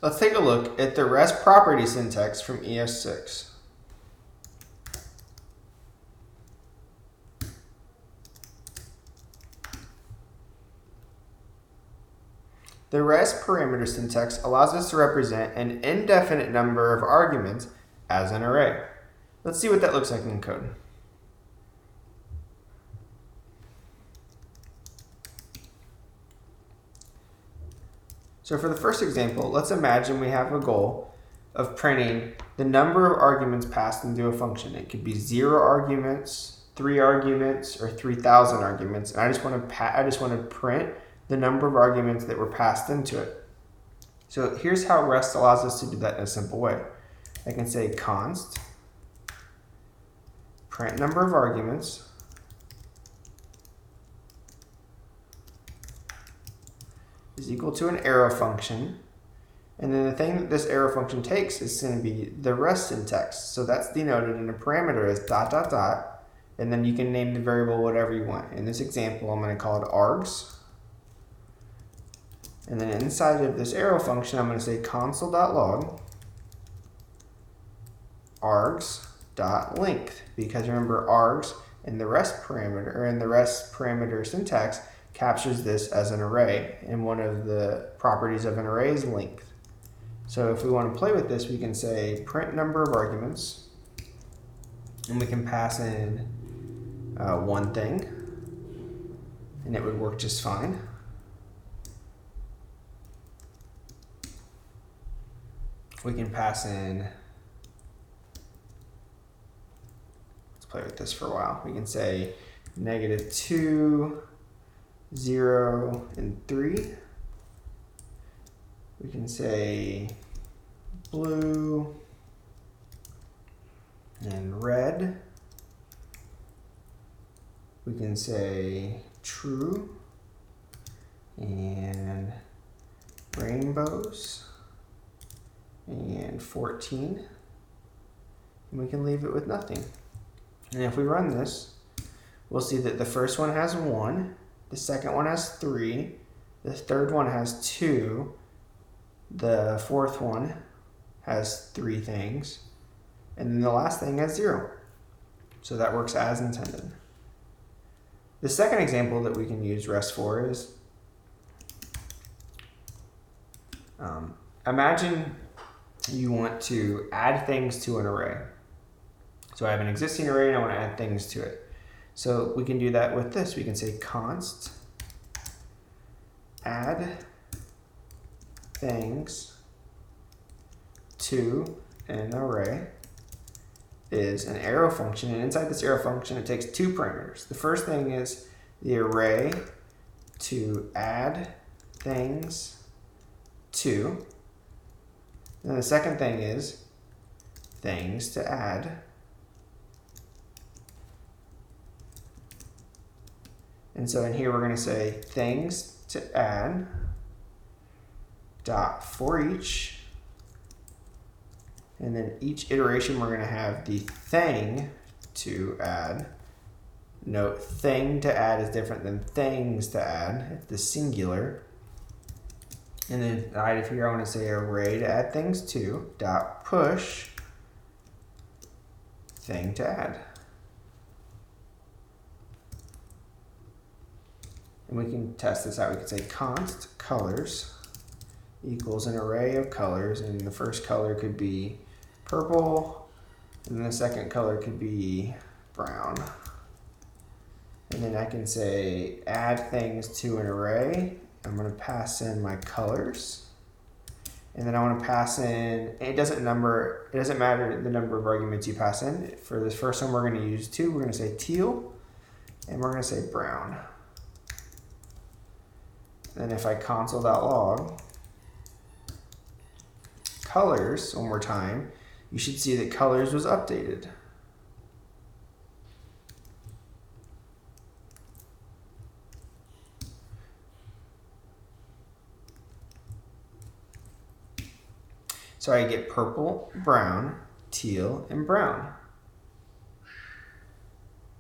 Let's take a look at the rest property syntax from ES6. The rest parameter syntax allows us to represent an indefinite number of arguments as an array. Let's see what that looks like in code. So for the first example, let's imagine we have a goal of printing the number of arguments passed into a function. It could be 0 arguments, 3 arguments, or 3,000 arguments. And I just want to print the number of arguments that were passed into it. So here's how REST allows us to do that in a simple way. I can say const print number of arguments is equal to an arrow function. And then the thing that this arrow function takes is going to be the rest syntax. So that's denoted in a parameter as ... And then you can name the variable whatever you want. In this example, I'm going to call it args. And then inside of this arrow function, I'm going to say console.log args.length. Because remember, args in the rest parameter, or in the rest parameter syntax, captures this as an array, and one of the properties of an array is length. So if we want to play with this, we can say print number of arguments, and we can pass in one thing, and it would work just fine. We can pass in, let's play with this for a while. We can say -2, 0, and 3. We can say blue and red. We can say true and rainbows and 14. And we can leave it with nothing. And if we run this, we'll see that the first one has 1, the second one has 3, the third one has 2, the fourth one has 3 things, and then the last thing has 0. So that works as intended. The second example that we can use REST for is, imagine you want to add things to an array. So I have an existing array and I want to add things to it. So we can do that with this. We can say const add things to an array is an arrow function, and inside this arrow function it takes 2 parameters. The first thing is the array to add things to, and the second thing is things to add. And so in here we're going to say things to add dot for each, and then each iteration we're going to have the thing to add. Note, thing to add is different than things to add. It's the singular. And then right here I want to say array to add things to dot push thing to add. And we can test this out. We can say const colors equals an array of colors, and the first color could be purple, and then the second color could be brown. And then I can say add things to an array. I'm going to pass in my colors, and then I want to pass in, it doesn't matter the number of arguments you pass in. For this first one we're going to use 2. We're going to say teal, and we're going to say brown. Then if I console.log colors one more time, you should see that colors was updated. So I get purple, brown, teal, and brown.